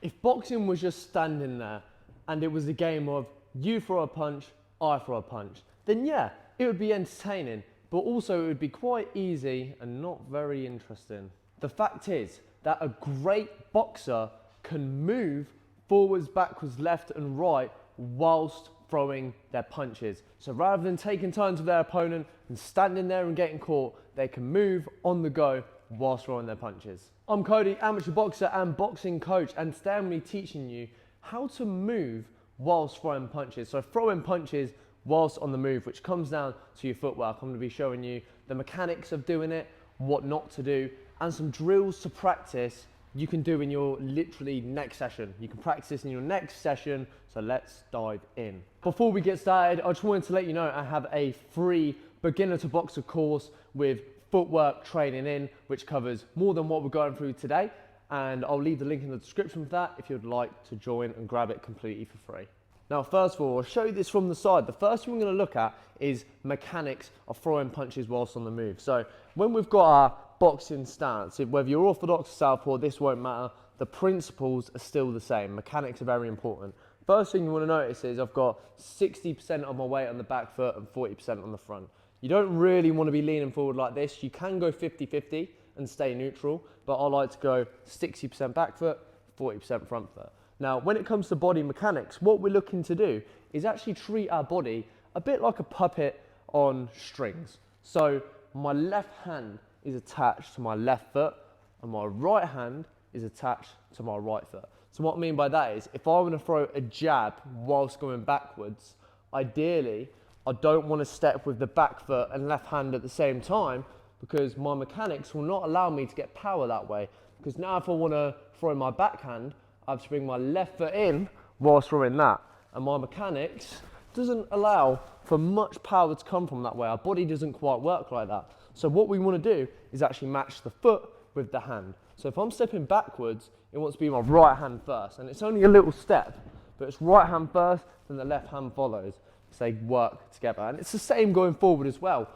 If boxing was just standing there and it was a game of you throw a punch, I throw a punch, then yeah, it would be entertaining, but also it would be quite easy and not very interesting. The fact is that a great boxer can move forwards, backwards, left and right whilst throwing their punches. So rather than taking turns with their opponent and standing there and getting caught, they can move on the go whilst throwing their punches. I'm Cody, amateur boxer and boxing coach, and today I'm going to be teaching you how to move whilst throwing punches. So throwing punches whilst on the move, which comes down to your footwork. I'm going to be showing you the mechanics of doing it, what not to do, and some drills to practice you can do in your literally next session. You can practice this in your next session, so let's dive in. Before we get started, I just wanted to let you know I have a free beginner to boxer course with footwork training in, which covers more than what we're going through today, and I'll leave the link in the description for that if you'd like to join and grab it completely for free. Now, first of all, I'll show you this from the side. The first thing we're going to look at is mechanics of throwing punches whilst on the move. So when we've got our boxing stance, whether you're orthodox or southpaw, this won't matter. The principles are still the same. Mechanics are very important. First thing you want to notice is I've got 60% of my weight on the back foot and 40% on the front. You don't really want to be leaning forward like this. You can go 50-50 and stay neutral, but I like to go 60% back foot, 40% front foot. Now, when it comes to body mechanics, what we're looking to do is actually treat our body a bit like a puppet on strings. So my left hand is attached to my left foot and my right hand is attached to my right foot. So what I mean by that is if I want to throw a jab whilst going backwards, ideally I don't want to step with the back foot and left hand at the same time, because my mechanics will not allow me to get power that way. Because now if I want to throw my backhand, I have to bring my left foot in whilst throwing that. And my mechanics doesn't allow for much power to come from that way. Our body doesn't quite work like that. So what we want to do is actually match the foot with the hand. So if I'm stepping backwards, it wants to be my right hand first. And it's only a little step, but it's right hand first, then the left hand follows. So they work together. And it's the same going forward as well.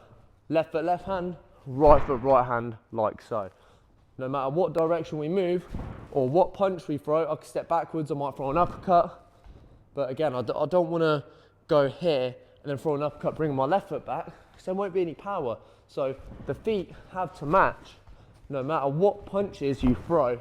Left foot, left hand, right foot, right hand, like so. No matter what direction we move or what punch we throw, I can step backwards, I might throw an uppercut. But again, I don't want to go here and then throw an uppercut, bring my left foot back, because there won't be any power. So the feet have to match no matter what punches you throw,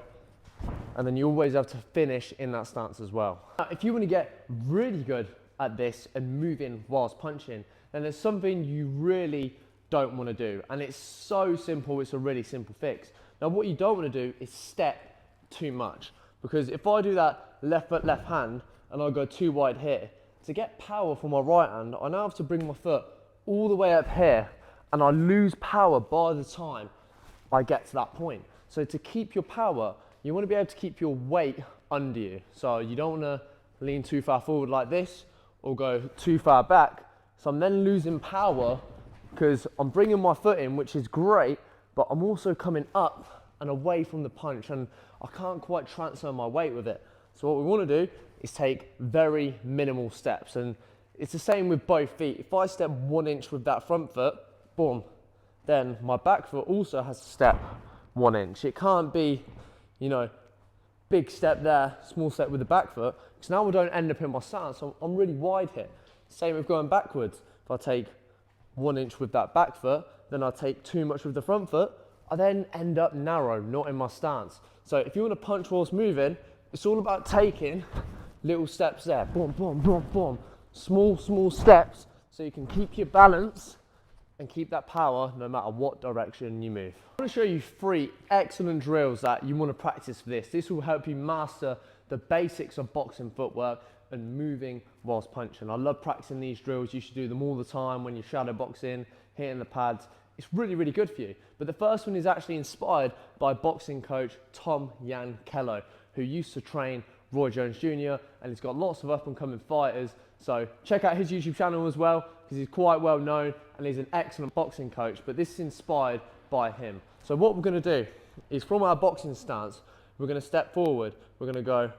and then you always have to finish in that stance as well. Now, if you want to get really good at this and moving whilst punching, then there's something you really don't want to do. And it's so simple, it's a really simple fix. Now what you don't want to do is step too much, because if I do that left foot, left hand, and I go too wide here, to get power from my right hand, I now have to bring my foot all the way up here, and I lose power by the time I get to that point. So to keep your power, you want to be able to keep your weight under you. So you don't want to lean too far forward like this, or go too far back. So I'm then losing power, because I'm bringing my foot in, which is great, but I'm also coming up and away from the punch, and I can't quite transfer my weight with it. So what we want to do is take very minimal steps, and it's the same with both feet. If I step 1 inch with that front foot, boom, then my back foot also has to step 1 inch. It can't be, you know, big step there, small step with the back foot, because now we don't end up in my stance. So I'm really wide here. Same with going backwards. If I take 1 inch with that back foot, then I take too much with the front foot, I then end up narrow, not in my stance. So if you want to punch whilst moving, it's all about taking little steps there, boom, boom, boom, boom, small steps, so you can keep your balance and keep that power no matter what direction you move. I want to show you 3 excellent drills that you want to practice for this. This will help you master the basics of boxing footwork and moving whilst punching. I love practicing these drills. You should do them all the time when you're shadow boxing, hitting the pads. It's really, really good for you. But the first one is actually inspired by boxing coach Tom Yankello, who used to train Roy Jones Jr. and he's got lots of up and coming fighters. So check out his YouTube channel as well, because he's quite well known and he's an excellent boxing coach, but this is inspired by him. So what we're going to do is, from our boxing stance, we're going to step forward. We're going to go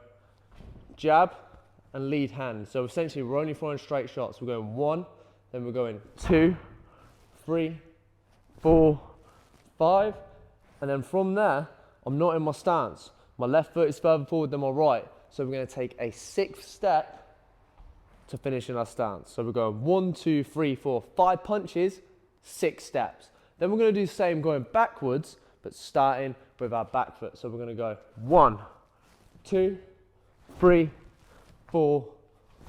jab and lead hand. So essentially we're only throwing straight shots. We're going 1, then we're going 2, 3, 4, 5, and then from there I'm not in my stance. My left foot is further forward than my right. So we're going to take a 6th step to finish in our stance. So we're going 1, 2, 3, 4, 5 punches, 6 steps. Then we're going to do the same going backwards, but starting with our back foot. So we're going to go 1, 2, 3, 4,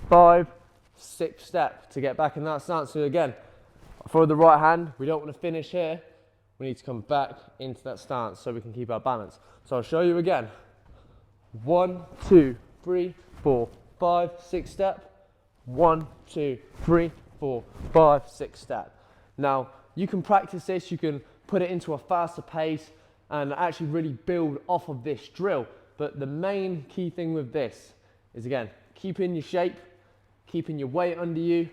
5, 6 step to get back in that stance. So again, throw the right hand. We don't want to finish here. We need to come back into that stance so we can keep our balance. So I'll show you again. 1, 2, 3, 4, 5, 6 step. 1, 2, 3, 4, 5, 6 step. Now, you can practice this, you can put it into a faster pace and actually really build off of this drill. But the main key thing with this is, again, keeping your shape, keeping your weight under you,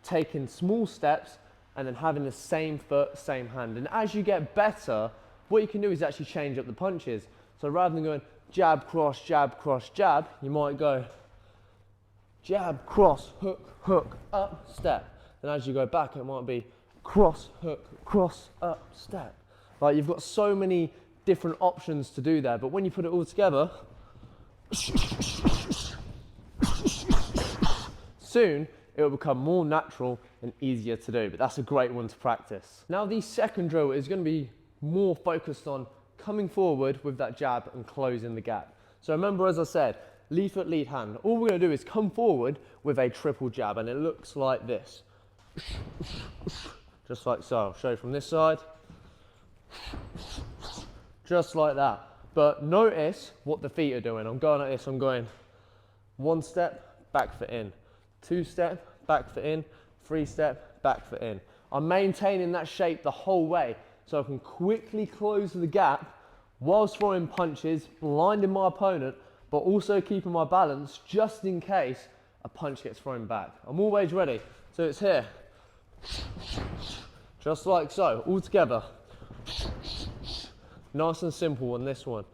taking small steps, and then having the same foot, same hand. And as you get better, what you can do is actually change up the punches. So rather than going jab, cross, jab, you might go jab, cross, hook, up, step. Then as you go back, it might be cross, hook, cross, up, step. Like, you've got so many different options to do there, but when you put it all together, soon it will become more natural and easier to do, but that's a great one to practice. Now, the second drill is going to be more focused on coming forward with that jab and closing the gap. So remember, as I said, lead foot, lead hand. All we're going to do is come forward with a triple jab, and it looks like this. Just like so. I'll show you from this side. Just like that. But notice what the feet are doing. I'm going like this. I'm going 1 step, back foot in. 2 step, back foot in. 3 step, back foot in. I'm maintaining that shape the whole way so I can quickly close the gap whilst throwing punches, blinding my opponent, but also keeping my balance just in case a punch gets thrown back. I'm always ready. So it's here. Just like so, all together. Nice and simple on this one.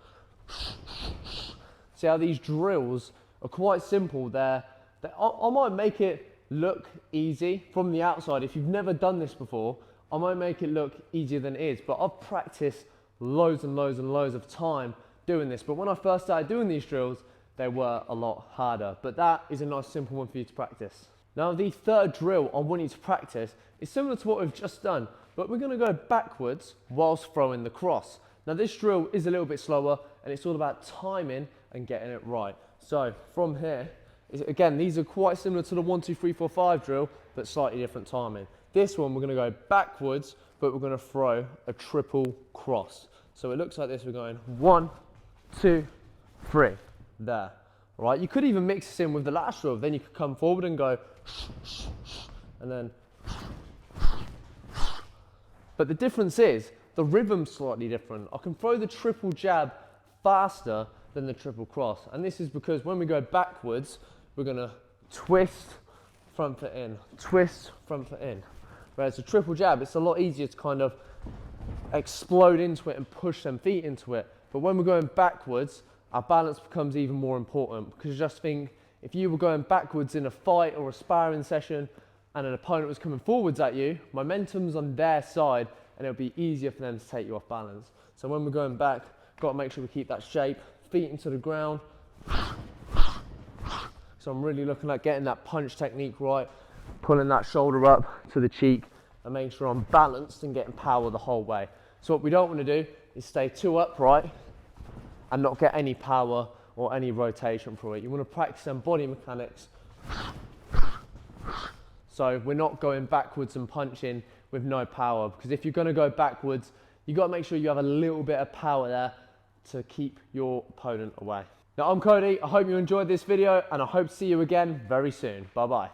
See how these drills are quite simple. I might make it look easy from the outside. If you've never done this before, I might make it look easier than it is, but I've practiced loads and loads and loads of time doing this. But when I first started doing these drills, they were a lot harder. But that is a nice simple one for you to practice. Now, the third drill I want you to practice is similar to what we've just done, but we're going to go backwards whilst throwing the cross. Now, this drill is a little bit slower, and it's all about timing and getting it right. So from here, again, these are quite similar to the 1, 2, 3, 4, 5 drill, but slightly different timing. This one, we're going to go backwards, but we're going to throw a triple cross. So it looks like this. We're going 1, 2, 3, there. All right, you could even mix this in with the last drill. Then you could come forward and go, and then. But the difference is, the rhythm's slightly different. I can throw the triple jab faster than the triple cross. And this is because when we go backwards, we're going to twist, front foot in, twist, front foot in. Whereas the triple jab, it's a lot easier to kind of explode into it and push them feet into it. But when we're going backwards, our balance becomes even more important, because just think, if you were going backwards in a fight or a sparring session and an opponent was coming forwards at you, momentum's on their side and it'll be easier for them to take you off balance. So when we're going back, got to make sure we keep that shape, feet into the ground. So I'm really looking at getting that punch technique right, pulling that shoulder up to the cheek and making sure I'm balanced and getting power the whole way. So what we don't want to do is stay too upright and not get any power or any rotation through it. You want to practice some body mechanics. So we're not going backwards and punching with no power, because if you're going to go backwards, you've got to make sure you have a little bit of power there to keep your opponent away. Now, I'm Cody. I hope you enjoyed this video, and I hope to see you again very soon. Bye-bye.